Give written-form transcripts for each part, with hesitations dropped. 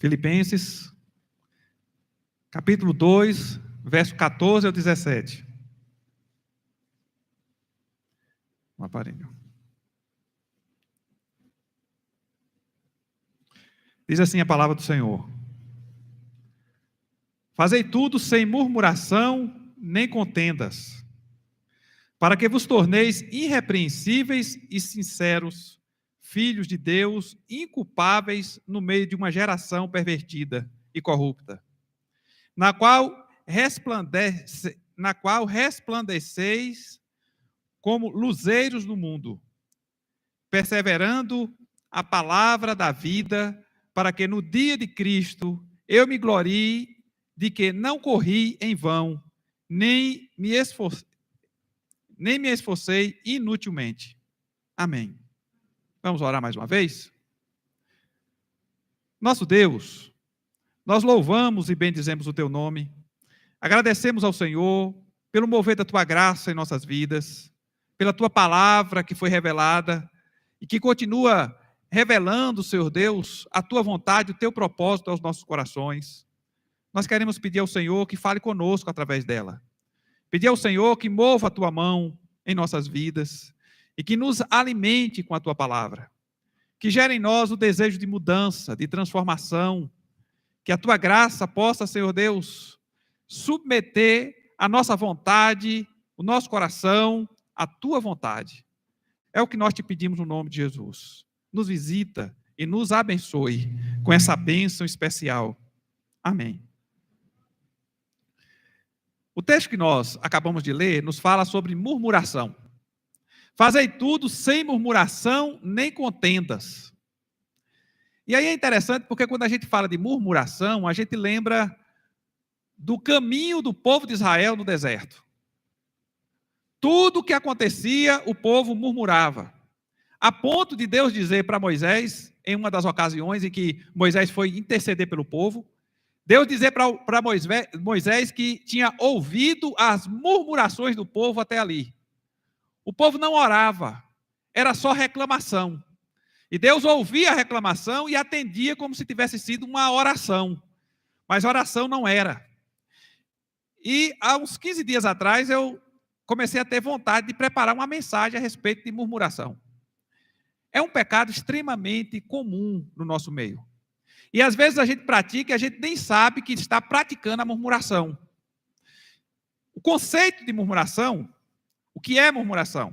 Filipenses, capítulo 2, verso 14 ao 17. Um aparelho. Diz assim a palavra do Senhor: Fazei tudo sem murmuração nem contendas, para que vos torneis irrepreensíveis e sinceros, filhos de Deus, inculpáveis no meio de uma geração pervertida e corrupta, na qual resplandeceis como luzeiros no mundo, perseverando a palavra da vida, para que no dia de Cristo eu me glorie de que não corri em vão, nem me esforcei inutilmente. Amém. Vamos orar mais uma vez? Nosso Deus, nós louvamos e bendizemos o Teu nome, agradecemos ao Senhor pelo mover da Tua graça em nossas vidas, pela Tua palavra que foi revelada e que continua revelando, Senhor Deus, a Tua vontade, o Teu propósito aos nossos corações. Nós queremos pedir ao Senhor que fale conosco através dela. Pedir ao Senhor que mova a Tua mão em nossas vidas e que nos alimente com a Tua palavra. Que gere em nós o desejo de mudança, de transformação. Que a Tua graça possa, Senhor Deus, submeter a nossa vontade, o nosso coração, à Tua vontade. É o que nós te pedimos no nome de Jesus. Nos visita e nos abençoe com essa bênção especial. Amém. O texto que nós acabamos de ler nos fala sobre murmuração. Fazei tudo sem murmuração nem contendas. E aí é interessante porque quando a gente fala de murmuração, a gente lembra do caminho do povo de Israel no deserto. Tudo o que acontecia, o povo murmurava. A ponto de Deus dizer para Moisés, em uma das ocasiões em que Moisés foi interceder pelo povo, Deus dizer para Moisés que tinha ouvido as murmurações do povo até ali. O povo não orava, era só reclamação. E Deus ouvia a reclamação e atendia como se tivesse sido uma oração. Mas oração não era. E há uns 15 dias atrás eu comecei a ter vontade de preparar uma mensagem a respeito de murmuração. É um pecado extremamente comum no nosso meio. E às vezes a gente pratica e a gente nem sabe que está praticando a murmuração. O conceito de murmuração, o que é murmuração?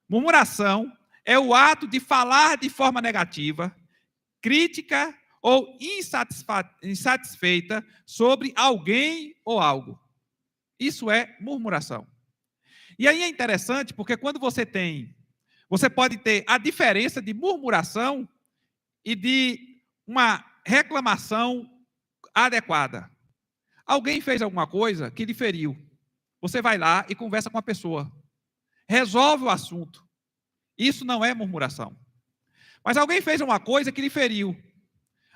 Murmuração é o ato de falar de forma negativa, crítica ou insatisfeita sobre alguém ou algo. Isso é murmuração. E aí é interessante porque quando você pode ter a diferença de murmuração e de uma reclamação adequada. Alguém fez alguma coisa que lhe feriu. Você vai lá e conversa com a pessoa. Resolve o assunto. Isso não é murmuração. Mas alguém fez uma coisa que lhe feriu.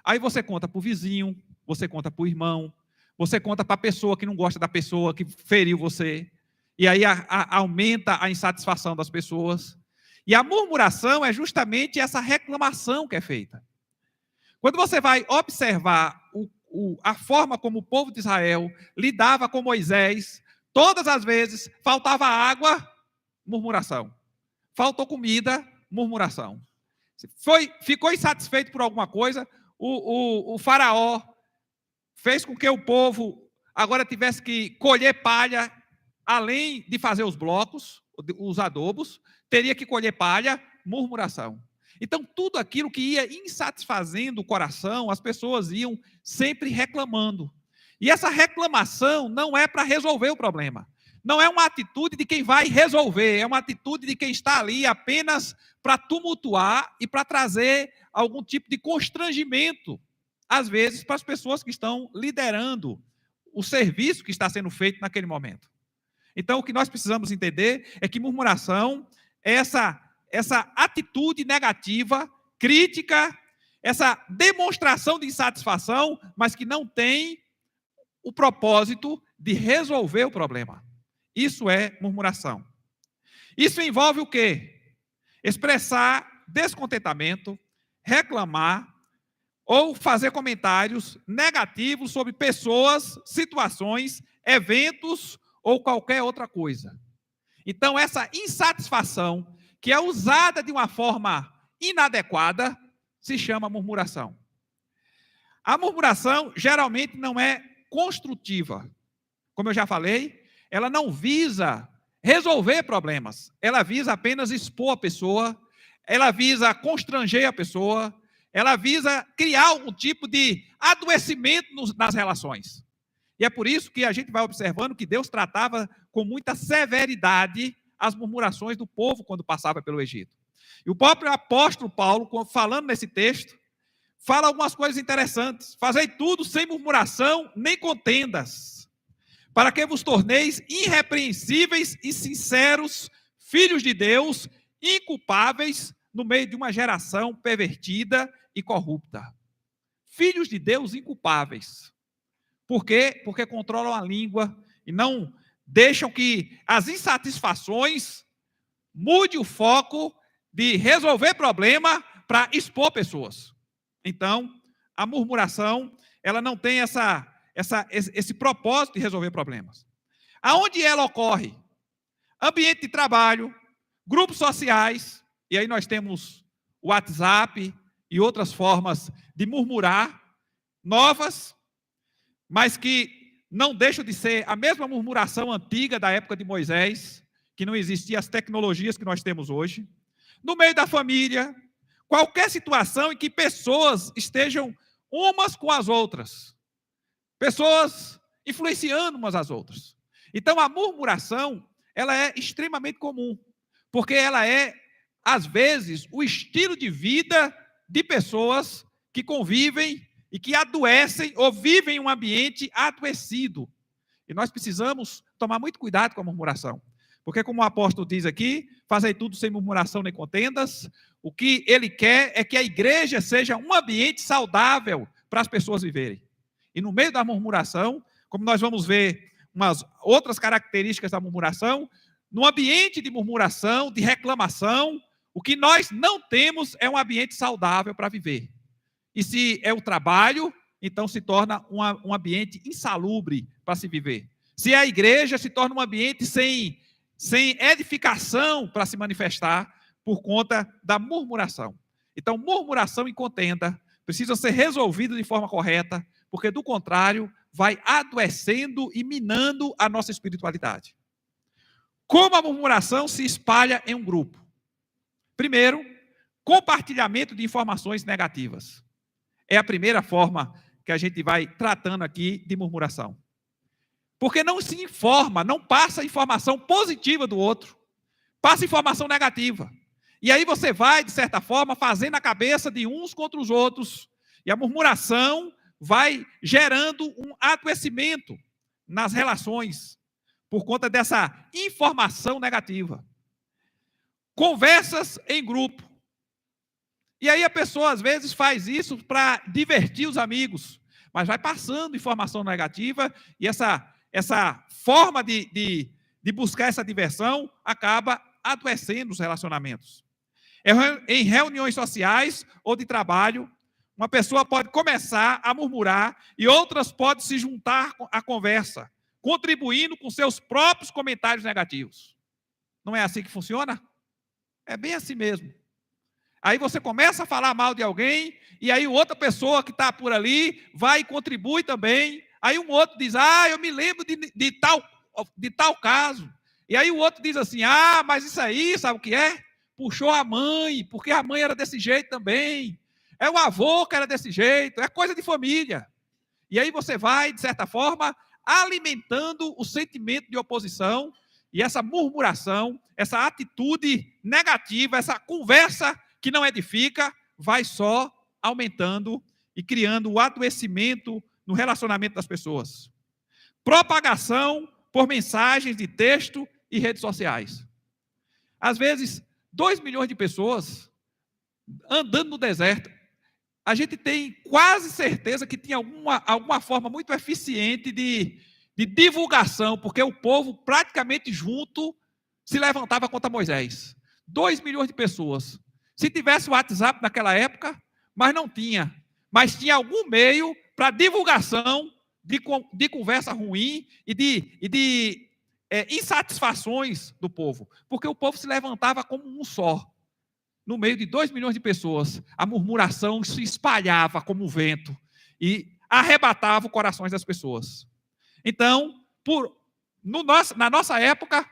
Aí você conta para o vizinho, você conta para o irmão, você conta para a pessoa que não gosta da pessoa que feriu você. E aí aumenta a insatisfação das pessoas. E a murmuração é justamente essa reclamação que é feita. Quando você vai observar a forma como o povo de Israel lidava com Moisés, todas as vezes faltava água, murmuração. Faltou comida, murmuração. Ficou insatisfeito por alguma coisa, o faraó fez com que o povo agora tivesse que colher palha, além de fazer os blocos, os adobos, teria que colher palha, murmuração. Então, tudo aquilo que ia insatisfazendo o coração, as pessoas iam sempre reclamando. E essa reclamação não é para resolver o problema. Não é uma atitude de quem vai resolver, é uma atitude de quem está ali apenas para tumultuar e para trazer algum tipo de constrangimento, às vezes, para as pessoas que estão liderando o serviço que está sendo feito naquele momento. Então, o que nós precisamos entender é que murmuração é essa atitude negativa, crítica, essa demonstração de insatisfação, mas que não tem o propósito de resolver o problema. Isso é murmuração. Isso envolve o quê? Expressar descontentamento, reclamar, ou fazer comentários negativos sobre pessoas, situações, eventos ou qualquer outra coisa. Então, essa insatisfação, que é usada de uma forma inadequada, se chama murmuração. A murmuração geralmente não é construtiva. Como eu já falei, ela não visa resolver problemas, ela visa apenas expor a pessoa, ela visa constranger a pessoa, ela visa criar algum tipo de adoecimento nas relações. E é por isso que a gente vai observando que Deus tratava com muita severidade as murmurações do povo quando passava pelo Egito. E o próprio apóstolo Paulo, falando nesse texto, fala algumas coisas interessantes. Fazei tudo sem murmuração nem contendas, para que vos torneis irrepreensíveis e sinceros, filhos de Deus, inculpáveis no meio de uma geração pervertida e corrupta. Filhos de Deus inculpáveis. Por quê? Porque controlam a língua e não deixam que as insatisfações mude o foco de resolver problema para expor pessoas. Então, a murmuração, ela não tem esse propósito de resolver problemas. Aonde ela ocorre? Ambiente de trabalho, grupos sociais, e aí nós temos o WhatsApp e outras formas de murmurar, novas, mas que não deixam de ser a mesma murmuração antiga da época de Moisés, que não existiam as tecnologias que nós temos hoje. No meio da família, qualquer situação em que pessoas estejam umas com as outras, pessoas influenciando umas às outras. Então, a murmuração, ela é extremamente comum, porque ela é, às vezes, o estilo de vida de pessoas que convivem e que adoecem ou vivem em um ambiente adoecido. E nós precisamos tomar muito cuidado com a murmuração. Porque, como o apóstolo diz aqui, fazei tudo sem murmuração nem contendas. O que ele quer é que a igreja seja um ambiente saudável para as pessoas viverem. E no meio da murmuração, como nós vamos ver umas outras características da murmuração, no ambiente de murmuração, de reclamação, o que nós não temos é um ambiente saudável para viver. E se é o trabalho, então se torna um ambiente insalubre para se viver. Se é a igreja, se torna um ambiente sem edificação para se manifestar por conta da murmuração. Então, murmuração e contenda precisam ser resolvidas de forma correta, porque, do contrário, vai adoecendo e minando a nossa espiritualidade. Como a murmuração se espalha em um grupo? Primeiro, compartilhamento de informações negativas. É a primeira forma que a gente vai tratando aqui de murmuração. Porque não se informa, não passa informação positiva do outro, passa informação negativa. E aí você vai, de certa forma, fazendo a cabeça de uns contra os outros, e a murmuração vai gerando um adoecimento nas relações, por conta dessa informação negativa. Conversas em grupo. E aí a pessoa, às vezes, faz isso para divertir os amigos, mas vai passando informação negativa, e essa forma de buscar essa diversão acaba adoecendo os relacionamentos. Em reuniões sociais ou de trabalho, uma pessoa pode começar a murmurar e outras podem se juntar à conversa, contribuindo com seus próprios comentários negativos. Não é assim que funciona? É bem assim mesmo. Aí você começa a falar mal de alguém, e aí outra pessoa que está por ali vai e contribui também. Aí um outro diz, eu me lembro de tal caso. E aí o outro diz assim, mas isso aí, sabe o que é? Puxou a mãe, porque a mãe era desse jeito também. É o avô que era desse jeito, é coisa de família. E aí você vai, de certa forma, alimentando o sentimento de oposição e essa murmuração, essa atitude negativa, essa conversa que não edifica, vai só aumentando e criando o adoecimento no relacionamento das pessoas. Propagação por mensagens de texto e redes sociais. Às vezes, 2 milhões de pessoas andando no deserto. A gente tem quase certeza que tinha alguma forma muito eficiente de divulgação, porque o povo praticamente junto se levantava contra Moisés. 2 milhões de pessoas. Se tivesse o WhatsApp naquela época, mas não tinha. mas tinha algum meio para divulgação de conversa ruim e de insatisfações do povo, porque o povo se levantava como um só. No meio de 2 milhões de pessoas, a murmuração se espalhava como um vento e arrebatava os corações das pessoas. Então, na nossa época,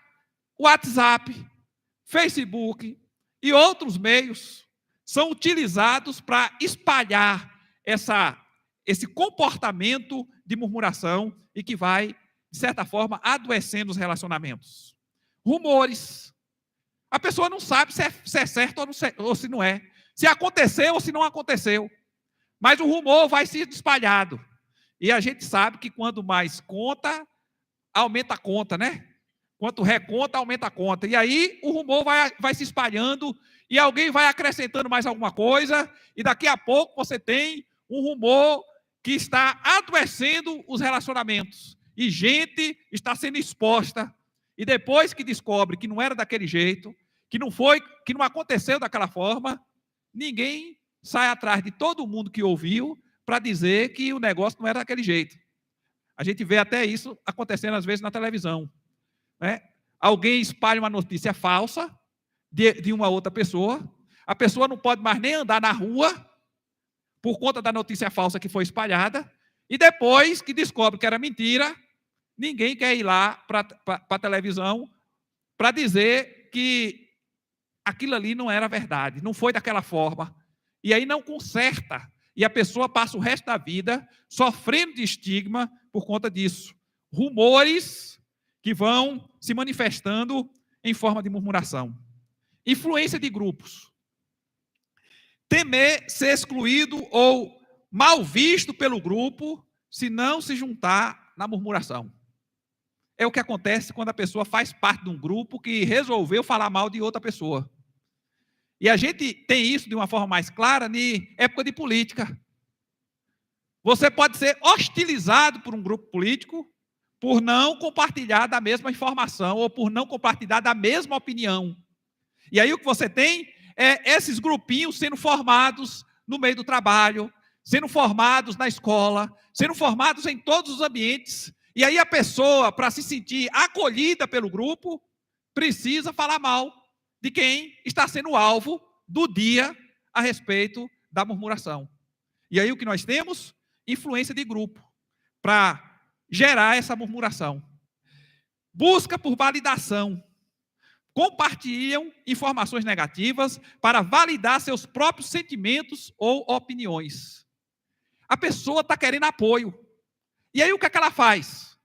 o WhatsApp, Facebook e outros meios são utilizados para espalhar esse comportamento de murmuração e que vai, de certa forma, adoecendo os relacionamentos. Rumores. A pessoa não sabe se é certo ou se não é. Se aconteceu ou se não aconteceu. Mas o rumor vai se espalhado. E a gente sabe que quando mais conta, aumenta a conta, né? Quanto reconta, aumenta a conta. E aí o rumor vai se espalhando e alguém vai acrescentando mais alguma coisa e daqui a pouco você tem um rumor que está adoecendo os relacionamentos. E gente está sendo exposta. E depois que descobre que não era daquele jeito, que não aconteceu daquela forma, ninguém sai atrás de todo mundo que ouviu para dizer que o negócio não era daquele jeito. A gente vê até isso acontecendo às vezes na televisão. Né? Alguém espalha uma notícia falsa de uma outra pessoa, a pessoa não pode mais nem andar na rua por conta da notícia falsa que foi espalhada, e depois que descobre que era mentira, ninguém quer ir lá para a televisão para dizer que aquilo ali não era verdade, não foi daquela forma. E aí não conserta. E a pessoa passa o resto da vida sofrendo de estigma por conta disso. Rumores que vão se manifestando em forma de murmuração. Influência de grupos. Temer ser excluído ou mal visto pelo grupo se não se juntar na murmuração. É o que acontece quando a pessoa faz parte de um grupo que resolveu falar mal de outra pessoa. E a gente tem isso de uma forma mais clara em época de política. Você pode ser hostilizado por um grupo político por não compartilhar da mesma informação ou por não compartilhar da mesma opinião. E aí o que você tem é esses grupinhos sendo formados no meio do trabalho, sendo formados na escola, sendo formados em todos os ambientes. E aí a pessoa, para se sentir acolhida pelo grupo, precisa falar mal de quem está sendo alvo do dia a respeito da murmuração. E aí o que nós temos? Influência de grupo, para gerar essa murmuração. Busca por validação. Compartilham informações negativas para validar seus próprios sentimentos ou opiniões. A pessoa está querendo apoio. E aí o que é que ela faz?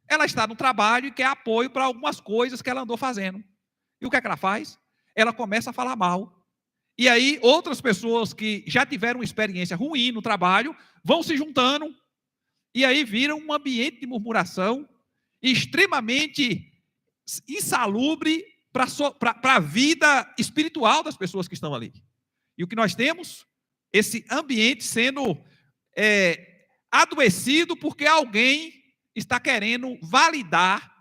Ela está no trabalho e quer apoio para algumas coisas que ela andou fazendo. E o que é que ela faz? Ela começa a falar mal. E aí outras pessoas que já tiveram uma experiência ruim no trabalho vão se juntando. E aí vira um ambiente de murmuração extremamente insalubre para a vida espiritual das pessoas que estão ali. E o que nós temos? Esse ambiente sendo adoecido porque alguém está querendo validar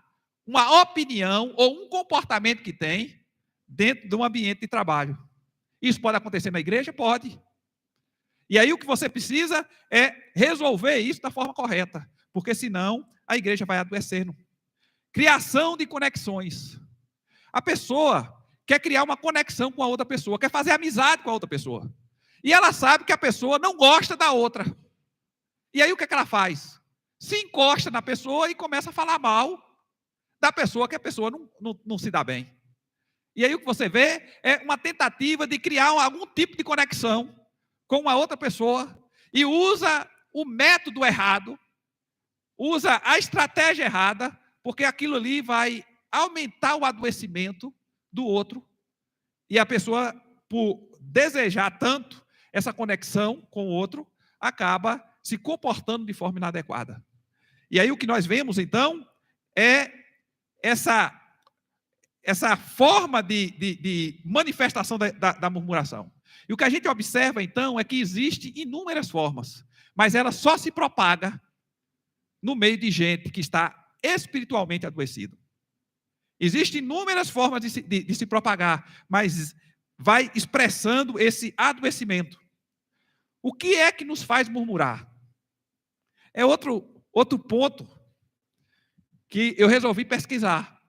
uma opinião ou um comportamento que tem dentro de um ambiente de trabalho. Isso pode acontecer na igreja? Pode. E aí o que você precisa é resolver isso da forma correta, porque senão a igreja vai adoecendo. Criação de conexões. A pessoa quer criar uma conexão com a outra pessoa, quer fazer amizade com a outra pessoa. E ela sabe que a pessoa não gosta da outra. E aí o que é que ela faz? Se encosta na pessoa e começa a falar mal da pessoa que a pessoa não se dá bem. E aí o que você vê é uma tentativa de criar algum tipo de conexão com uma outra pessoa e usa o método errado, usa a estratégia errada, porque aquilo ali vai aumentar o adoecimento do outro e a pessoa, por desejar tanto essa conexão com o outro, acaba se comportando de forma inadequada. E aí o que nós vemos, então, é essa forma de manifestação da murmuração. E o que a gente observa, então, é que existem inúmeras formas, mas ela só se propaga no meio de gente que está espiritualmente adoecido. Existem inúmeras formas de se propagar, mas vai expressando esse adoecimento. O que é que nos faz murmurar? É outro ponto que eu resolvi pesquisar.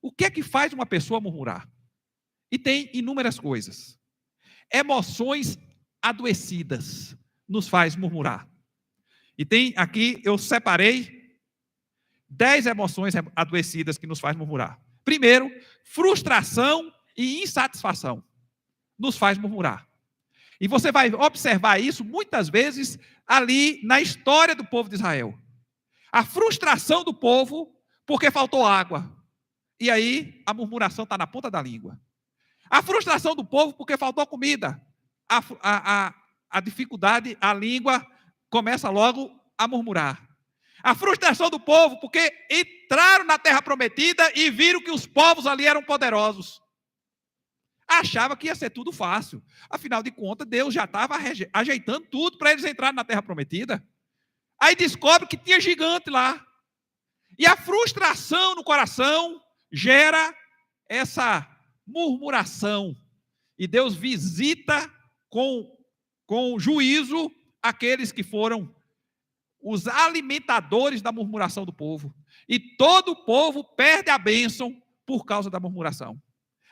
O que é que faz uma pessoa murmurar? E tem inúmeras coisas. Emoções adoecidas nos faz murmurar. E tem aqui, eu separei 10 emoções adoecidas que nos faz murmurar. Primeiro, frustração e insatisfação nos faz murmurar. E você vai observar isso muitas vezes ali na história do povo de Israel. A frustração do povo porque faltou água. E aí a murmuração está na ponta da língua. A frustração do povo porque faltou comida. A dificuldade, a língua começa logo a murmurar. A frustração do povo porque entraram na terra prometida e viram que os povos ali eram poderosos. Achava que ia ser tudo fácil. Afinal de contas, Deus já estava ajeitando tudo para eles entrarem na terra prometida. Aí descobre que tinha gigante lá. E a frustração no coração gera essa murmuração. E Deus visita com juízo aqueles que foram os alimentadores da murmuração do povo. E todo o povo perde a bênção por causa da murmuração.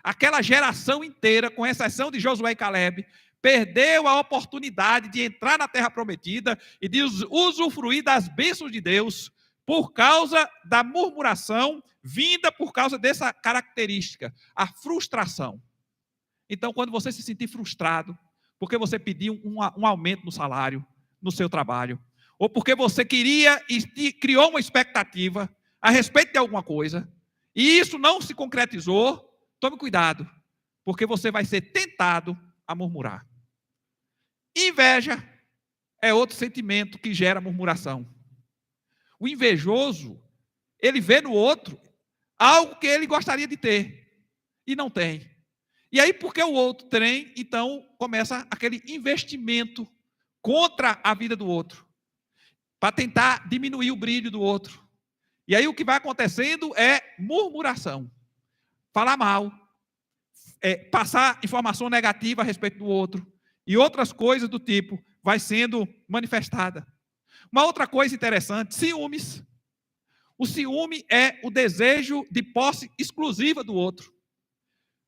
Aquela geração inteira, com exceção de Josué e Caleb, perdeu a oportunidade de entrar na terra prometida e de usufruir das bênçãos de Deus por causa da murmuração vinda por causa dessa característica, a frustração. Então, quando você se sentir frustrado, porque você pediu um aumento no salário, no seu trabalho, ou porque você queria e criou uma expectativa a respeito de alguma coisa, e isso não se concretizou, tome cuidado, porque você vai ser tentado a murmurar. Inveja é outro sentimento que gera murmuração. O invejoso, ele vê no outro algo que ele gostaria de ter e não tem. E aí, porque o outro tem, então começa aquele investimento contra a vida do outro, para tentar diminuir o brilho do outro. E aí o que vai acontecendo é murmuração. Falar mal, passar informação negativa a respeito do outro, e outras coisas do tipo vai sendo manifestada. Uma outra coisa interessante, ciúmes. O ciúme é o desejo de posse exclusiva do outro.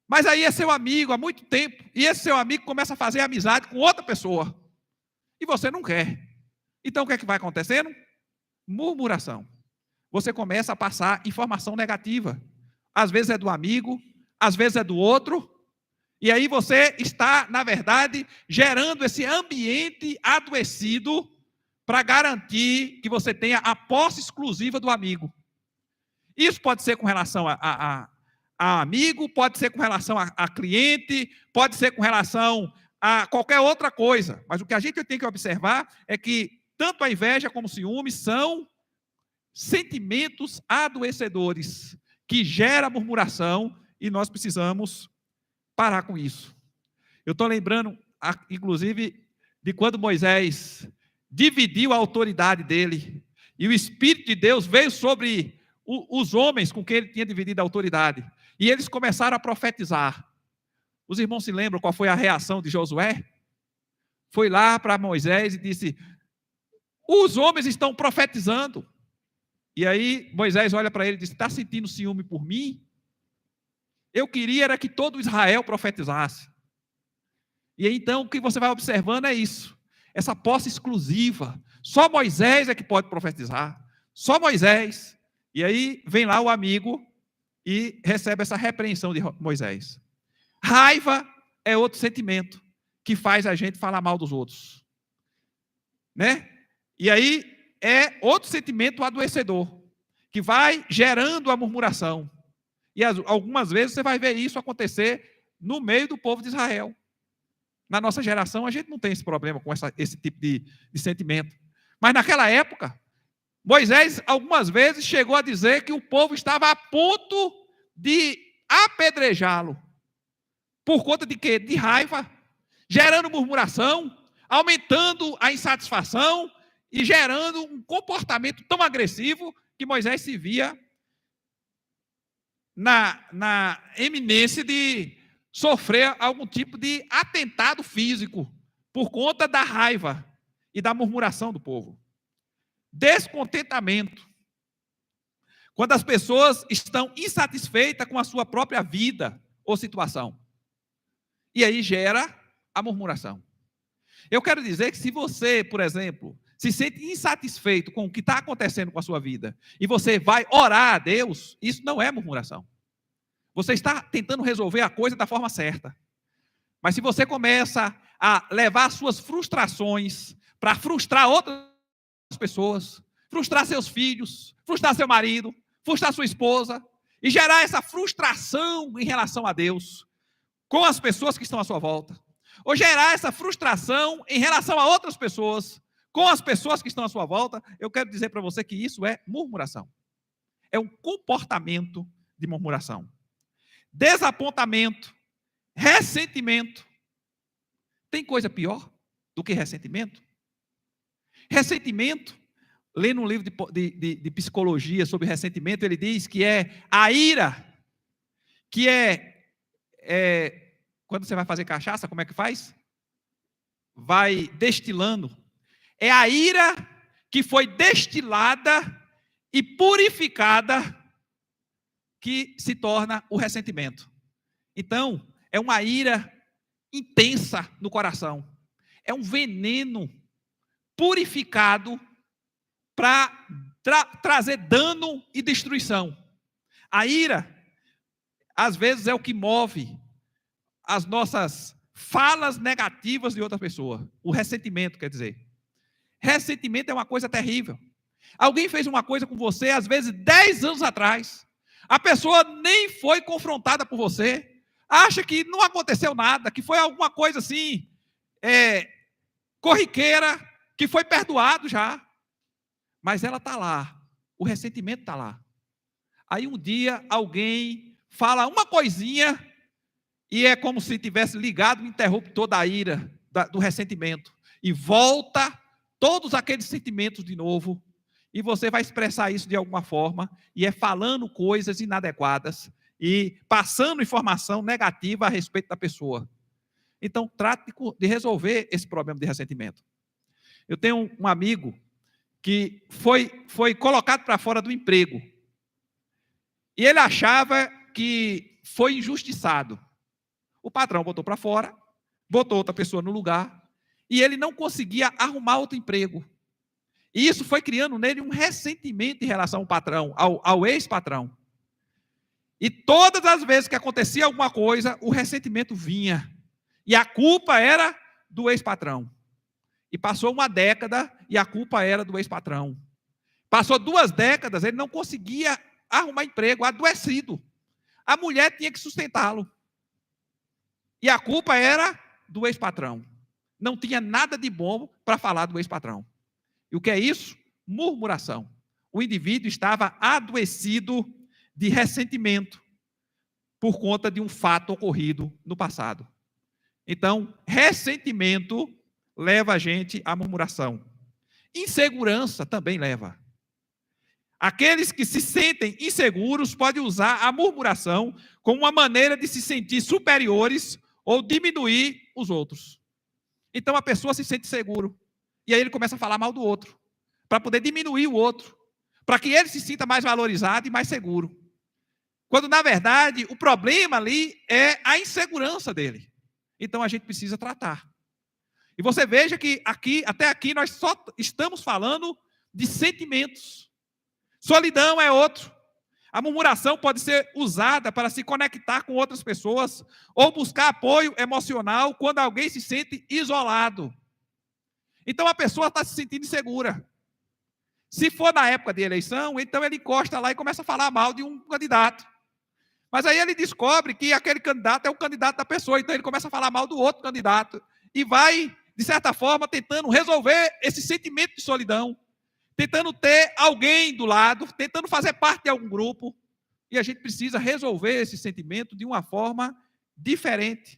Mas aí é seu amigo há muito tempo, e esse seu amigo começa a fazer amizade com outra pessoa, e você não quer. Então o que é que vai acontecendo? Murmuração. Você começa a passar informação negativa. Às vezes é do amigo, às vezes é do outro, e aí você está, na verdade, gerando esse ambiente adoecido para garantir que você tenha a posse exclusiva do amigo. Isso pode ser com relação a amigo, pode ser com relação a cliente, pode ser com relação a qualquer outra coisa. Mas o que a gente tem que observar é que tanto a inveja como o ciúme são sentimentos adoecedores que geram murmuração e nós precisamos parar com isso. Eu estou lembrando, inclusive, de quando Moisés dividiu a autoridade dele e o Espírito de Deus veio sobre os homens com quem ele tinha dividido a autoridade. E eles começaram a profetizar. Os irmãos se lembram qual foi a reação de Josué? Foi lá para Moisés e disse: os homens estão profetizando. E aí Moisés olha para ele e diz: está sentindo ciúme por mim? Eu queria era que todo Israel profetizasse. E então o que você vai observando é isso. Essa posse exclusiva. Só Moisés é que pode profetizar. Só Moisés. E aí vem lá o amigo e recebe essa repreensão de Moisés. Raiva é outro sentimento que faz a gente falar mal dos outros. Né? E aí é outro sentimento adoecedor, que vai gerando a murmuração. E algumas vezes você vai ver isso acontecer no meio do povo de Israel. Na nossa geração, a gente não tem esse problema com esse tipo de sentimento. Mas naquela época, Moisés, algumas vezes, chegou a dizer que o povo estava a ponto de apedrejá-lo. Por conta de quê? De raiva, gerando murmuração, aumentando a insatisfação e gerando um comportamento tão agressivo que Moisés se via na eminência de sofrer algum tipo de atentado físico por conta da raiva e da murmuração do povo. Descontentamento, quando as pessoas estão insatisfeitas com a sua própria vida ou situação. E aí gera a murmuração. Eu quero dizer que se você, por exemplo, se sente insatisfeito com o que está acontecendo com a sua vida, e você vai orar a Deus, isso não é murmuração. Você está tentando resolver a coisa da forma certa. Mas se você começa a levar suas frustrações para frustrar outras pessoas, frustrar seus filhos, frustrar seu marido, frustrar sua esposa, e gerar essa frustração em relação a Deus, com as pessoas que estão à sua volta, ou gerar essa frustração em relação a outras pessoas, com as pessoas que estão à sua volta, eu quero dizer para você que isso é murmuração. É um comportamento de murmuração. Desapontamento, ressentimento. Tem coisa pior do que ressentimento? Ressentimento, lendo um livro de psicologia sobre ressentimento, ele diz que é a ira, que quando você vai fazer cachaça, como é que faz? Vai destilando. É a ira que foi destilada e purificada que se torna o ressentimento. Então, é uma ira intensa no coração. É um veneno purificado para trazer dano e destruição. A ira, às vezes, é o que move as nossas falas negativas de outra pessoa. O ressentimento, quer dizer. Ressentimento é uma coisa terrível. Alguém fez uma coisa com você, às vezes, 10 anos atrás. A pessoa nem foi confrontada por você. Acha que não aconteceu nada, que foi alguma coisa assim, corriqueira, que foi perdoado já. Mas ela está lá. O ressentimento está lá. Aí um dia alguém fala uma coisinha e é como se tivesse ligado o interruptor da ira, do ressentimento. E volta todos aqueles sentimentos de novo. E você vai expressar isso de alguma forma. E é falando coisas inadequadas. E passando informação negativa a respeito da pessoa. Então, trate de resolver esse problema de ressentimento. Eu tenho um amigo que foi colocado para fora do emprego. E ele achava que foi injustiçado. O patrão botou para fora, botou outra pessoa no lugar, e ele não conseguia arrumar outro emprego. E isso foi criando nele um ressentimento em relação ao patrão, ao ex-patrão. E todas as vezes que acontecia alguma coisa, o ressentimento vinha. E a culpa era do ex-patrão. E passou uma década e a culpa era do ex-patrão. Passou 2 décadas, ele não conseguia arrumar emprego, adoecido. A mulher tinha que sustentá-lo. E a culpa era do ex-patrão. Não tinha nada de bom para falar do ex-patrão. E o que é isso? Murmuração. O indivíduo estava adoecido de ressentimento por conta de um fato ocorrido no passado. Então, ressentimento leva a gente à murmuração. Insegurança também leva. Aqueles que se sentem inseguros podem usar a murmuração como uma maneira de se sentir superiores ou diminuir os outros. Então a pessoa se sente seguro. E aí ele começa a falar mal do outro, para poder diminuir o outro, para que ele se sinta mais valorizado e mais seguro. Quando, na verdade, o problema ali é a insegurança dele. Então a gente precisa tratar. E você veja que até aqui nós só estamos falando de sentimentos. Solidão é outro. A murmuração pode ser usada para se conectar com outras pessoas ou buscar apoio emocional quando alguém se sente isolado. Então a pessoa está se sentindo insegura. Se for na época de eleição, então ele encosta lá e começa a falar mal de um candidato. Mas aí ele descobre que aquele candidato é o candidato da pessoa, então ele começa a falar mal do outro candidato e vai, de certa forma, tentando resolver esse sentimento de solidão, tentando ter alguém do lado, tentando fazer parte de algum grupo. E a gente precisa resolver esse sentimento de uma forma diferente,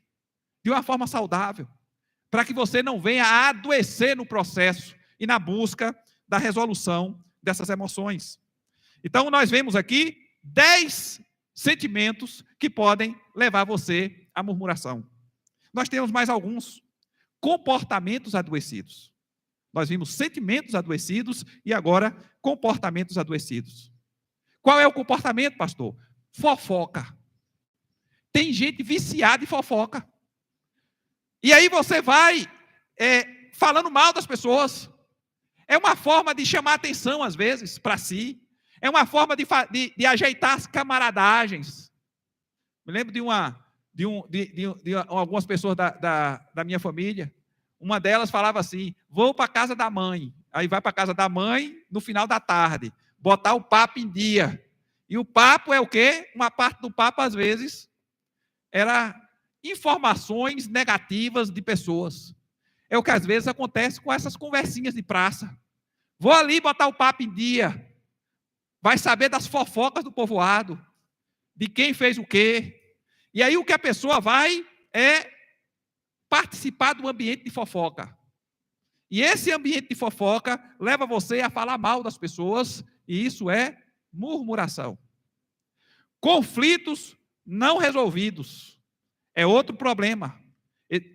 de uma forma saudável, para que você não venha a adoecer no processo e na busca da resolução dessas emoções. Então, nós vemos aqui 10 sentimentos que podem levar você à murmuração. Nós temos mais alguns, comportamentos adoecidos. Nós vimos sentimentos adoecidos e agora comportamentos adoecidos. Qual é o comportamento, pastor? Fofoca. Tem gente viciada em fofoca. E aí você vai falando mal das pessoas. É uma forma de chamar atenção, às vezes, para si. É uma forma de ajeitar as camaradagens. Me lembro de algumas pessoas da minha família. Uma delas falava assim: vou para a casa da mãe. Aí vai para a casa da mãe no final da tarde, botar o papo em dia. E o papo é o quê? Uma parte do papo, às vezes, era informações negativas de pessoas. É o que às vezes acontece com essas conversinhas de praça. Vou ali botar o papo em dia. Vai saber das fofocas do povoado, de quem fez o quê. E aí o que a pessoa vai é participar do ambiente de fofoca. E esse ambiente de fofoca leva você a falar mal das pessoas, e isso é murmuração. Conflitos não resolvidos é outro problema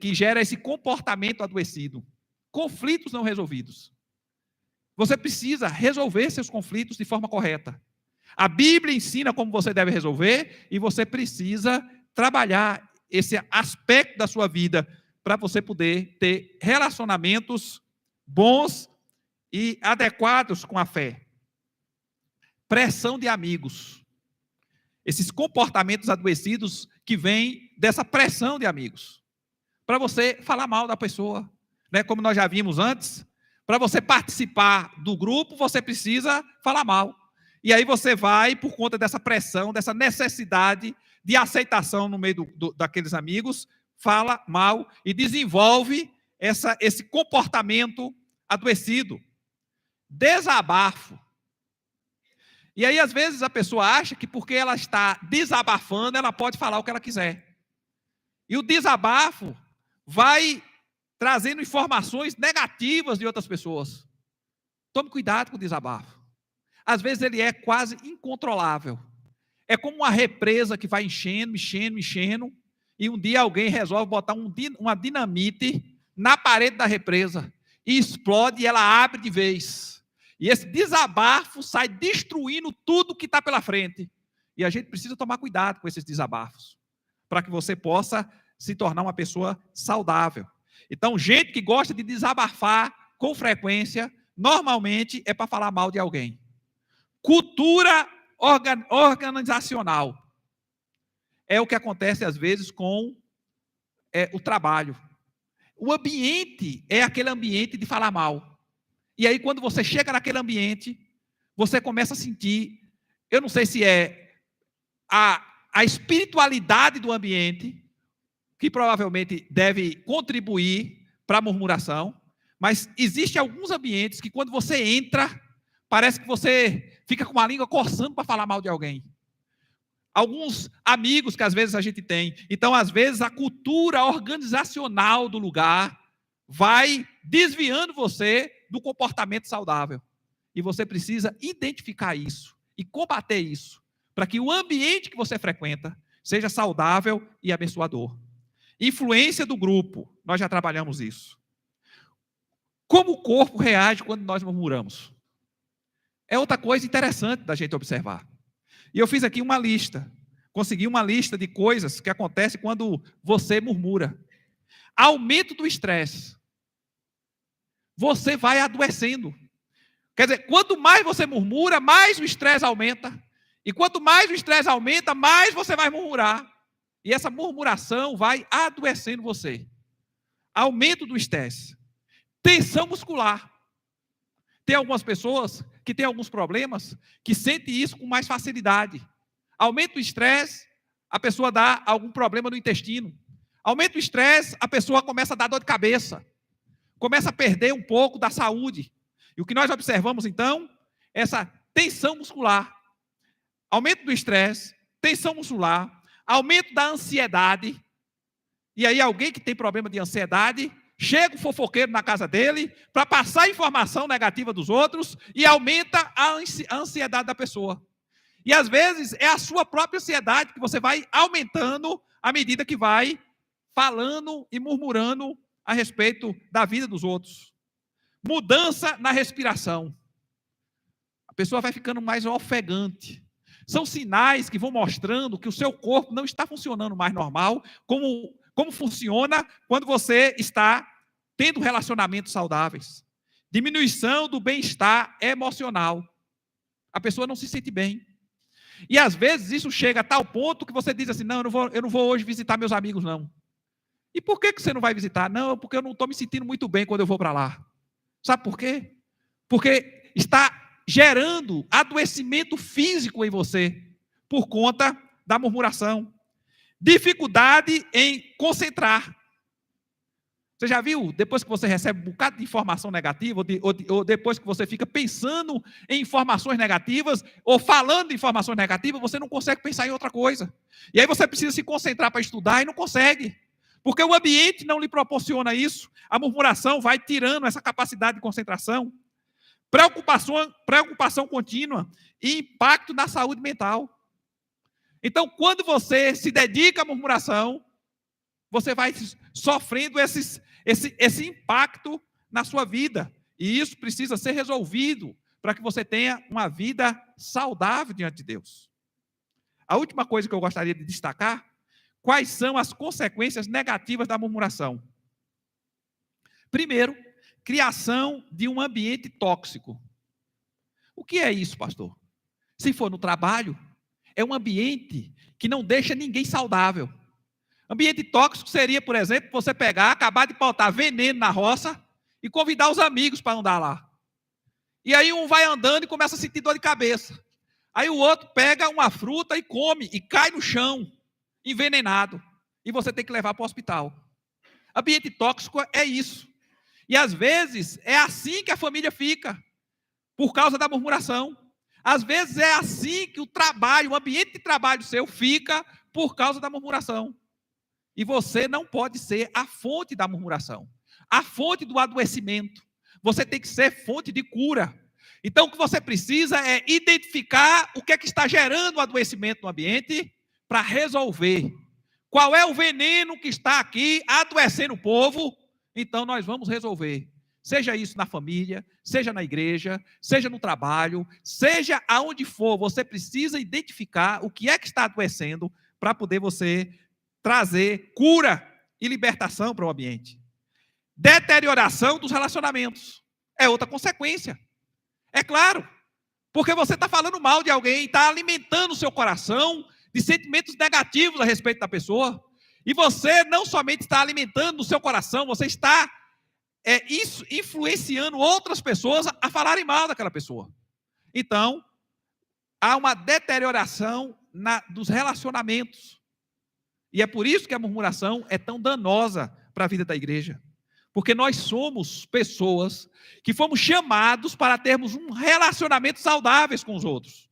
que gera esse comportamento adoecido. Conflitos não resolvidos. Você precisa resolver seus conflitos de forma correta. A Bíblia ensina como você deve resolver e você precisa trabalhar esse aspecto da sua vida para você poder ter relacionamentos bons e adequados com a fé. Pressão de amigos. Esses comportamentos adoecidos que vêm dessa pressão de amigos. Para você falar mal da pessoa. Né? Como nós já vimos antes, para você participar do grupo, você precisa falar mal. E aí você vai, por conta dessa pressão, dessa necessidade de aceitação no meio daqueles amigos, fala mal e desenvolve esse comportamento adoecido. Desabafo. E aí, às vezes, a pessoa acha que porque ela está desabafando, ela pode falar o que ela quiser. E o desabafo vai trazendo informações negativas de outras pessoas. Tome cuidado com o desabafo. Às vezes ele é quase incontrolável. É como uma represa que vai enchendo, e um dia alguém resolve botar uma dinamite na parede da represa, e explode e ela abre de vez. E esse desabafo sai destruindo tudo que está pela frente. E a gente precisa tomar cuidado com esses desabafos, para que você possa se tornar uma pessoa saudável. Então, gente que gosta de desabafar com frequência, normalmente é para falar mal de alguém. Cultura organizacional. É o que acontece, às vezes, com o trabalho. O ambiente é aquele ambiente de falar mal. E aí, quando você chega naquele ambiente, você começa a sentir, eu não sei se é a espiritualidade do ambiente, que provavelmente deve contribuir para a murmuração, mas existem alguns ambientes que quando você entra, parece que você fica com a língua coçando para falar mal de alguém. Alguns amigos que às vezes a gente tem. Então, às vezes, a cultura organizacional do lugar vai desviando você do comportamento saudável. E você precisa identificar isso e combater isso, para que o ambiente que você frequenta seja saudável e abençoador. Influência do grupo, nós já trabalhamos isso. Como o corpo reage quando nós murmuramos? É outra coisa interessante da gente observar. E eu fiz aqui uma lista, consegui uma lista de coisas que acontecem quando você murmura. Aumento do estresse. Você vai adoecendo. Quer dizer, quanto mais você murmura, mais o estresse aumenta. E quanto mais o estresse aumenta, mais você vai murmurar. E essa murmuração vai adoecendo você. Aumento do estresse. Tensão muscular. Tem algumas pessoas que têm alguns problemas que sentem isso com mais facilidade. Aumenta o estresse, a pessoa dá algum problema no intestino. Aumenta o estresse, a pessoa começa a dar dor de cabeça. Começa a perder um pouco da saúde. E o que nós observamos, então, é essa tensão muscular. Aumento do estresse, tensão muscular, aumento da ansiedade. E aí alguém que tem problema de ansiedade, chega o fofoqueiro na casa dele para passar informação negativa dos outros e aumenta a ansiedade da pessoa. E às vezes é a sua própria ansiedade que você vai aumentando à medida que vai falando e murmurando a respeito da vida dos outros. Mudança na respiração. A pessoa vai ficando mais ofegante. São sinais que vão mostrando que o seu corpo não está funcionando mais normal, como funciona quando você está tendo relacionamentos saudáveis. Diminuição do bem-estar emocional. A pessoa não se sente bem. E às vezes isso chega a tal ponto que você diz assim, não, eu não vou hoje visitar meus amigos, não. E por que você não vai visitar? Não, porque eu não estou me sentindo muito bem quando eu vou para lá. Sabe por quê? Porque está gerando adoecimento físico em você, por conta da murmuração. Dificuldade em concentrar. Você já viu, depois que você recebe um bocado de informação negativa, ou depois que você fica pensando em informações negativas, ou falando de informações negativas, você não consegue pensar em outra coisa. E aí você precisa se concentrar para estudar e não consegue. Porque o ambiente não lhe proporciona isso. A murmuração vai tirando essa capacidade de concentração. Preocupação contínua e impacto na saúde mental. Então, quando você se dedica à murmuração, você vai sofrendo esse impacto na sua vida. E isso precisa ser resolvido para que você tenha uma vida saudável diante de Deus. A última coisa que eu gostaria de destacar, quais são as consequências negativas da murmuração? Primeiro, criação de um ambiente tóxico. O que é isso, pastor? Se for no trabalho, é um ambiente que não deixa ninguém saudável. Ambiente tóxico seria, por exemplo, você pegar, acabar de botar veneno na roça e convidar os amigos para andar lá. E aí um vai andando e começa a sentir dor de cabeça. Aí o outro pega uma fruta e come e cai no chão, envenenado. E você tem que levar para o hospital. Ambiente tóxico é isso. E às vezes é assim que a família fica, por causa da murmuração. Às vezes é assim que o ambiente de trabalho seu fica por causa da murmuração. E você não pode ser a fonte da murmuração, a fonte do adoecimento. Você tem que ser fonte de cura. Então o que você precisa é identificar o que é que está gerando o adoecimento no ambiente para resolver. Qual é o veneno que está aqui adoecendo o povo? Então nós vamos resolver. Seja isso na família, seja na igreja, seja no trabalho, seja aonde for, você precisa identificar o que é que está adoecendo para poder você trazer cura e libertação para o ambiente. Deterioração dos relacionamentos é outra consequência. É claro, porque você está falando mal de alguém, está alimentando o seu coração de sentimentos negativos a respeito da pessoa. E você não somente está alimentando o seu coração, você está influenciando outras pessoas a falarem mal daquela pessoa. Então, há uma deterioração dos relacionamentos. E é por isso que a murmuração é tão danosa para a vida da igreja. Porque nós somos pessoas que fomos chamados para termos um relacionamento saudável com os outros.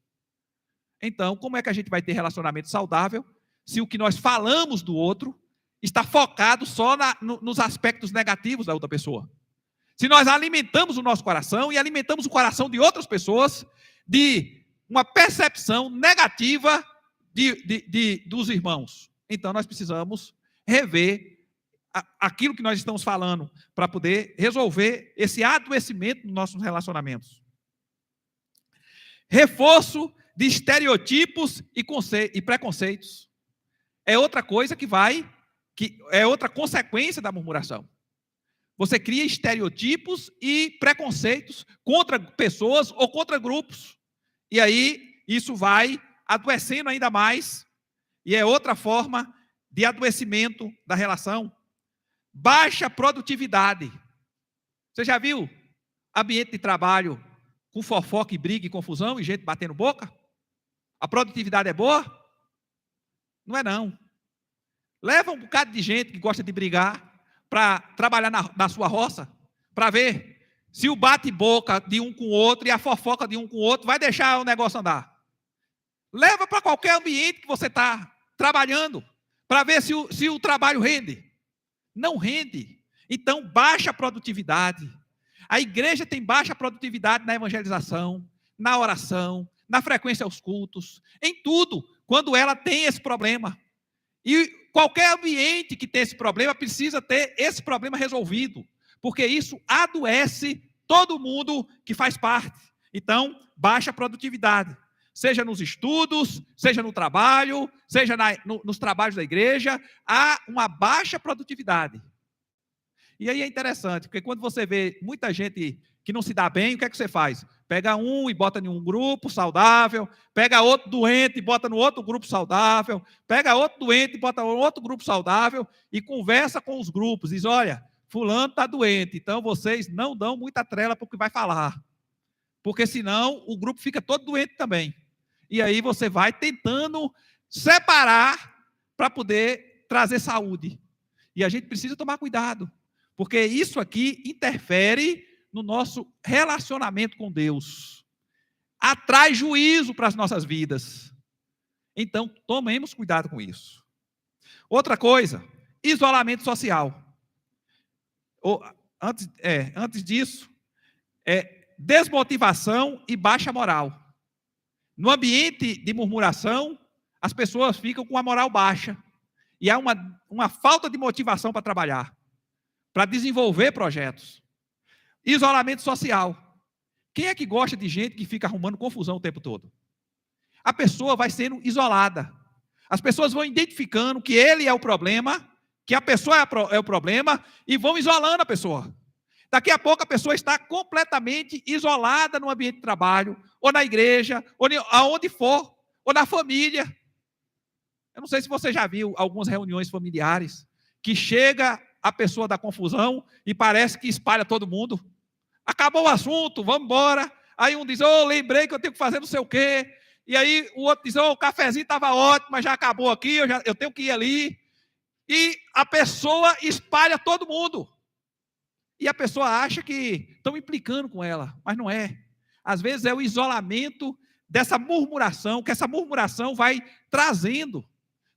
Então, como é que a gente vai ter relacionamento saudável se o que nós falamos do outro está focado só nos aspectos negativos da outra pessoa? Se nós alimentamos o nosso coração e alimentamos o coração de outras pessoas de uma percepção negativa dos irmãos, então nós precisamos rever aquilo que nós estamos falando para poder resolver esse adoecimento nos nossos relacionamentos. Reforço de estereotipos e preconceitos. É outra coisa que é outra consequência da murmuração. Você cria estereotipos e preconceitos contra pessoas ou contra grupos. E aí, isso vai adoecendo ainda mais. E é outra forma de adoecimento da relação. Baixa produtividade. Você já viu ambiente de trabalho com fofoca e briga e confusão e gente batendo boca? A produtividade é boa? Não é não. Leva um bocado de gente que gosta de brigar para trabalhar na sua roça, para ver se o bate-boca de um com o outro e a fofoca de um com o outro vai deixar o negócio andar. Leva para qualquer ambiente que você está trabalhando, para ver se o trabalho rende. Não rende. Então, baixa produtividade. A igreja tem baixa produtividade na evangelização, na oração, na frequência aos cultos, em tudo, quando ela tem esse problema. E qualquer ambiente que tem esse problema precisa ter esse problema resolvido, porque isso adoece todo mundo que faz parte. Então, baixa produtividade, seja nos estudos, seja no trabalho, seja nos trabalhos da igreja, há uma baixa produtividade. E aí é interessante, porque quando você vê muita gente que não se dá bem, o que é que você faz? Pega um e bota em um grupo saudável, pega outro doente e bota no outro grupo saudável, pega outro doente e bota no outro grupo saudável e conversa com os grupos, diz, olha, fulano está doente, então vocês não dão muita trela para o que vai falar, porque senão o grupo fica todo doente também. E aí você vai tentando separar para poder trazer saúde. E a gente precisa tomar cuidado, porque isso aqui interfere no nosso relacionamento com Deus. Atrai juízo para as nossas vidas. Então, tomemos cuidado com isso. Outra coisa, isolamento social. Antes disso, desmotivação e baixa moral. No ambiente de murmuração, as pessoas ficam com a moral baixa. E há uma falta de motivação para trabalhar, para desenvolver projetos. Isolamento social. Quem é que gosta de gente que fica arrumando confusão o tempo todo? A pessoa vai sendo isolada. As pessoas vão identificando que ele é o problema, que a pessoa é o problema, e vão isolando a pessoa. Daqui a pouco a pessoa está completamente isolada no ambiente de trabalho, ou na igreja, ou aonde for, ou na família. Eu não sei se você já viu algumas reuniões familiares, que chega a pessoa da confusão e parece que espalha todo mundo. Acabou o assunto, vamos embora. Aí um diz, lembrei que eu tenho que fazer não sei o quê. E aí o outro diz, o cafezinho estava ótimo, mas já acabou aqui, eu tenho que ir ali. E a pessoa espalha todo mundo. E a pessoa acha que estão implicando com ela, mas não é. Às vezes é o isolamento dessa murmuração, que essa murmuração vai trazendo.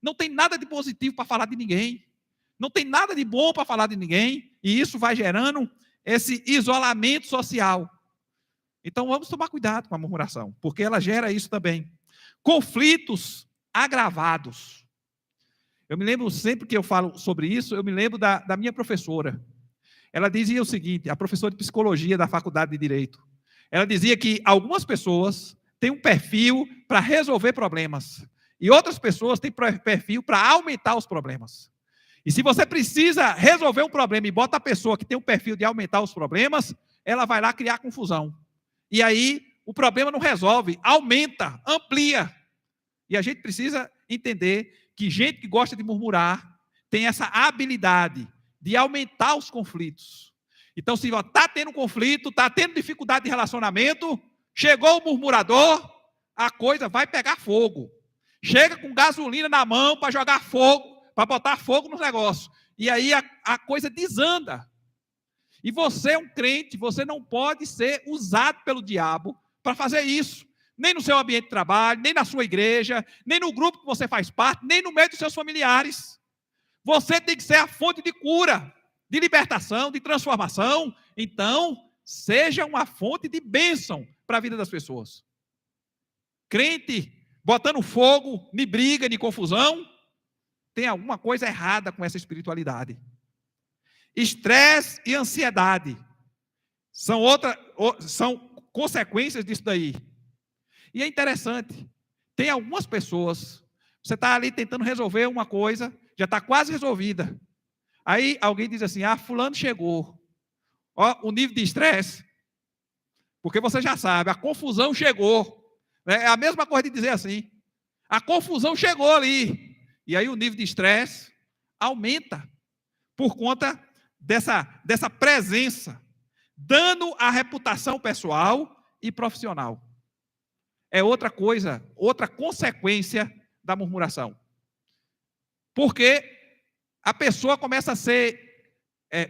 Não tem nada de positivo para falar de ninguém. Não tem nada de bom para falar de ninguém. E isso vai gerando esse isolamento social. Então vamos tomar cuidado com a murmuração, porque ela gera isso também. Conflitos agravados. Eu me lembro, sempre que eu falo sobre isso, eu me lembro da minha professora. Ela dizia o seguinte, a professora de psicologia da Faculdade de Direito. Ela dizia que algumas pessoas têm um perfil para resolver problemas, e outras pessoas têm perfil para aumentar os problemas. E se você precisa resolver um problema e bota a pessoa que tem um perfil de aumentar os problemas, ela vai lá criar confusão. E aí o problema não resolve, aumenta, amplia. E a gente precisa entender que gente que gosta de murmurar tem essa habilidade de aumentar os conflitos. Então, se está tendo conflito, está tendo dificuldade de relacionamento, chegou o murmurador, a coisa vai pegar fogo. Chega com gasolina na mão para jogar fogo, para botar fogo nos negócios. E aí a coisa desanda. E você é um crente, você não pode ser usado pelo diabo para fazer isso. Nem no seu ambiente de trabalho, nem na sua igreja, nem no grupo que você faz parte, nem no meio dos seus familiares. Você tem que ser a fonte de cura, de libertação, de transformação. Então, seja uma fonte de bênção para a vida das pessoas. Crente botando fogo, de briga, de confusão, tem alguma coisa errada com essa espiritualidade. Estresse e ansiedade são consequências disso daí. E é interessante, tem algumas pessoas, você está ali tentando resolver uma coisa, já está quase resolvida. Aí alguém diz assim, fulano chegou. O nível de estresse, porque você já sabe, a confusão chegou. É a mesma coisa de dizer assim, a confusão chegou ali. E aí o nível de estresse aumenta por conta dessa presença, dando a reputação pessoal e profissional. É outra coisa, outra consequência da murmuração. Porque a pessoa começa a ser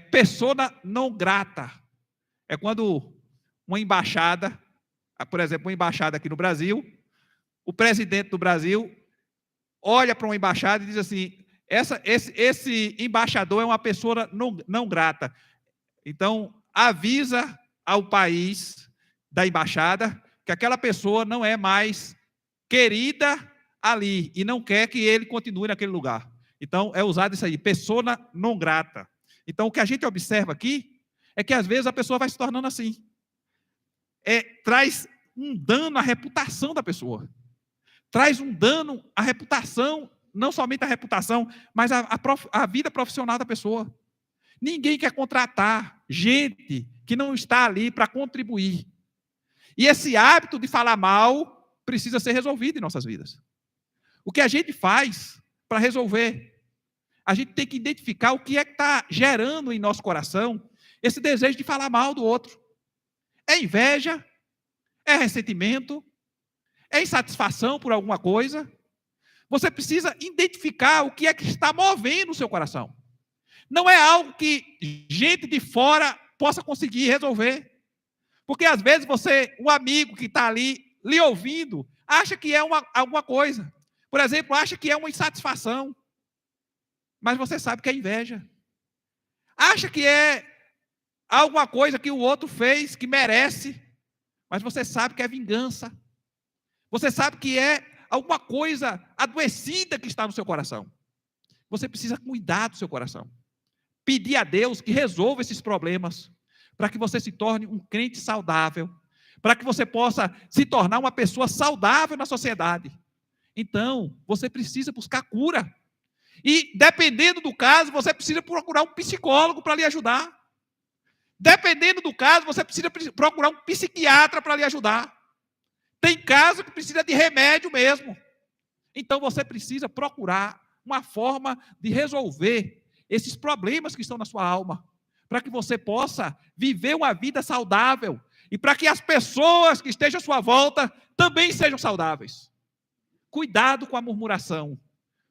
persona não grata. É quando uma embaixada, por exemplo, uma embaixada aqui no Brasil, o presidente do Brasil olha para uma embaixada e diz assim, esse embaixador é uma pessoa não grata. Então, avisa ao país da embaixada que aquela pessoa não é mais querida ali e não quer que ele continue naquele lugar. Então, é usado isso aí, persona non grata. Então, o que a gente observa aqui é que, às vezes, a pessoa vai se tornando assim. Traz um dano à reputação da pessoa. Traz um dano à reputação, não somente à reputação, mas à vida profissional da pessoa. Ninguém quer contratar gente que não está ali para contribuir. E esse hábito de falar mal precisa ser resolvido em nossas vidas. O que a gente faz para resolver? A gente tem que identificar o que é que está gerando em nosso coração esse desejo de falar mal do outro. É inveja? É ressentimento? É insatisfação por alguma coisa? Você precisa identificar o que é que está movendo o seu coração. Não é algo que gente de fora possa conseguir resolver. Porque às vezes um amigo que está ali lhe ouvindo, acha que é alguma coisa. Por exemplo, acha que é uma insatisfação. Mas você sabe que é inveja. Acha que é alguma coisa que o outro fez que merece. Mas você sabe que é vingança. Você sabe que é alguma coisa adoecida que está no seu coração. Você precisa cuidar do seu coração. Pedir a Deus que resolva esses problemas, para que você se torne um crente saudável, para que você possa se tornar uma pessoa saudável na sociedade. Então, você precisa buscar cura. E, dependendo do caso, você precisa procurar um psicólogo para lhe ajudar. Dependendo do caso, você precisa procurar um psiquiatra para lhe ajudar. Tem caso que precisa de remédio mesmo. Então, você precisa procurar uma forma de resolver esses problemas que estão na sua alma, para que você possa viver uma vida saudável e para que as pessoas que estejam à sua volta também sejam saudáveis. Cuidado com a murmuração,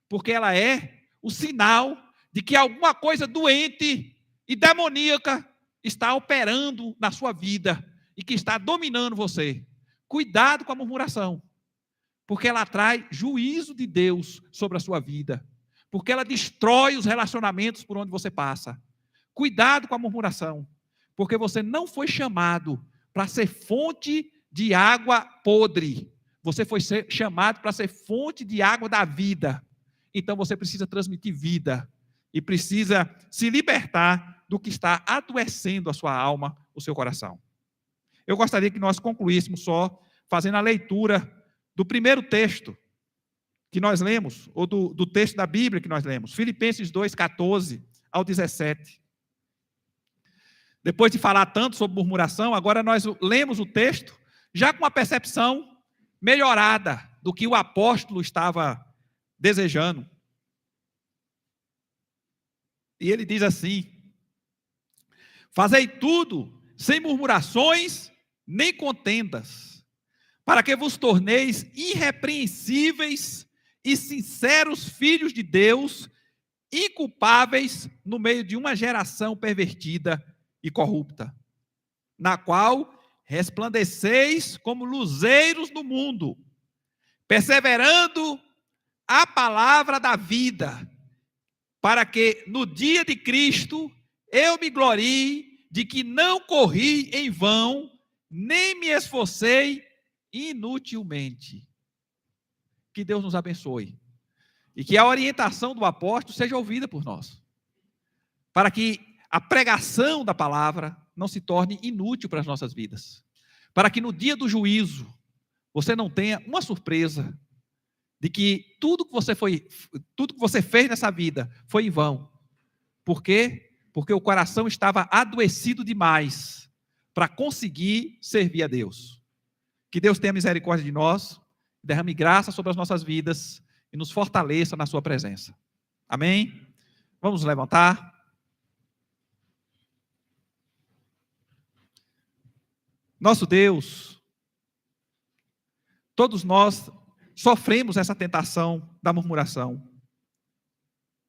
porque ela é o sinal de que alguma coisa doente e demoníaca está operando na sua vida e que está dominando você. Cuidado com a murmuração, porque ela traz juízo de Deus sobre a sua vida, porque ela destrói os relacionamentos por onde você passa. Cuidado com a murmuração, porque você não foi chamado para ser fonte de água podre. Você foi chamado para ser fonte de água da vida. Então você precisa transmitir vida e precisa se libertar do que está adoecendo a sua alma, o seu coração. Eu gostaria que nós concluíssemos só fazendo a leitura do primeiro texto que nós lemos, ou do texto da Bíblia que nós lemos, Filipenses 2, 14 ao 17. Depois de falar tanto sobre murmuração, agora nós lemos o texto já com uma percepção melhorada do que o apóstolo estava desejando. E ele diz assim: fazei tudo sem murmurações nem contendas, para que vos torneis irrepreensíveis e sinceros filhos de Deus, inculpáveis no meio de uma geração pervertida e corrupta, na qual resplandeceis como luzeiros no mundo, perseverando a palavra da vida, para que no dia de Cristo eu me glorie de que não corri em vão, nem me esforcei inutilmente. Que Deus nos abençoe. E que a orientação do apóstolo seja ouvida por nós. Para que a pregação da palavra não se torne inútil para as nossas vidas. Para que no dia do juízo, você não tenha uma surpresa de que tudo que você fez nessa vida foi em vão. Por quê? Porque o coração estava adoecido demais para conseguir servir a Deus. Que Deus tenha misericórdia de nós, derrame graça sobre as nossas vidas e nos fortaleça na sua presença. Amém? Vamos nos levantar. Nosso Deus, todos nós sofremos essa tentação da murmuração.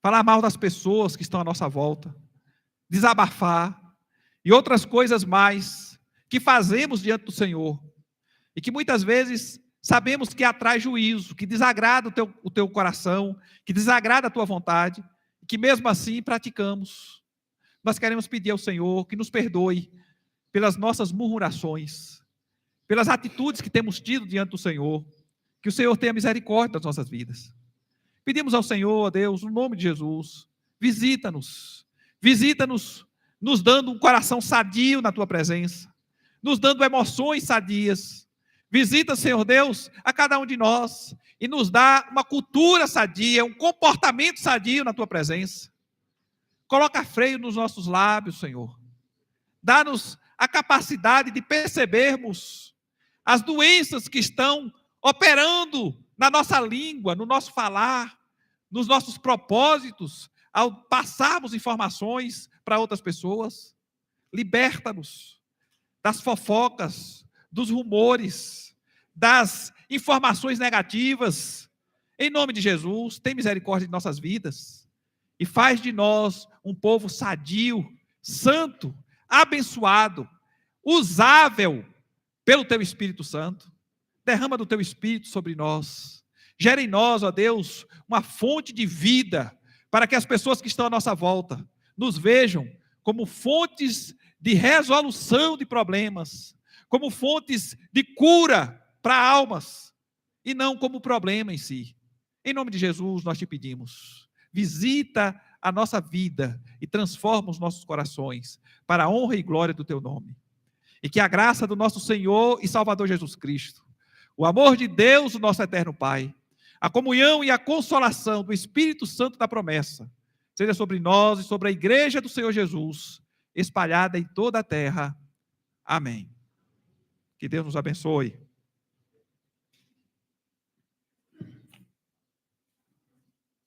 Falar mal das pessoas que estão à nossa volta, desabafar e outras coisas mais que fazemos diante do Senhor e que muitas vezes sabemos que atrai juízo, que desagrada o teu coração, que desagrada a tua vontade, e que mesmo assim praticamos. Nós queremos pedir ao Senhor que nos perdoe pelas nossas murmurações, pelas atitudes que temos tido diante do Senhor, que o Senhor tenha misericórdia das nossas vidas. Pedimos ao Senhor, ó Deus, no nome de Jesus, visita-nos, visita-nos, nos dando um coração sadio na tua presença, nos dando emoções sadias. Visita, Senhor Deus, a cada um de nós e nos dá uma cultura sadia, um comportamento sadio na tua presença. Coloca freio nos nossos lábios, Senhor. Dá-nos a capacidade de percebermos as doenças que estão operando na nossa língua, no nosso falar, nos nossos propósitos, ao passarmos informações para outras pessoas. Liberta-nos das fofocas, dos rumores, das informações negativas. Em nome de Jesus, tem misericórdia de nossas vidas e faz de nós um povo sadio, santo, abençoado, usável pelo teu Espírito Santo. Derrama do teu Espírito sobre nós. Gera em nós, ó Deus, uma fonte de vida para que as pessoas que estão à nossa volta nos vejam como fontes de resolução de problemas, como fontes de cura para almas, e não como problema em si. Em nome de Jesus, nós te pedimos, visita a nossa vida e transforma os nossos corações para a honra e glória do teu nome. E que a graça do nosso Senhor e Salvador Jesus Cristo, o amor de Deus, o nosso eterno Pai, a comunhão e a consolação do Espírito Santo da promessa, seja sobre nós e sobre a igreja do Senhor Jesus, espalhada em toda a terra. Amém. Que Deus nos abençoe.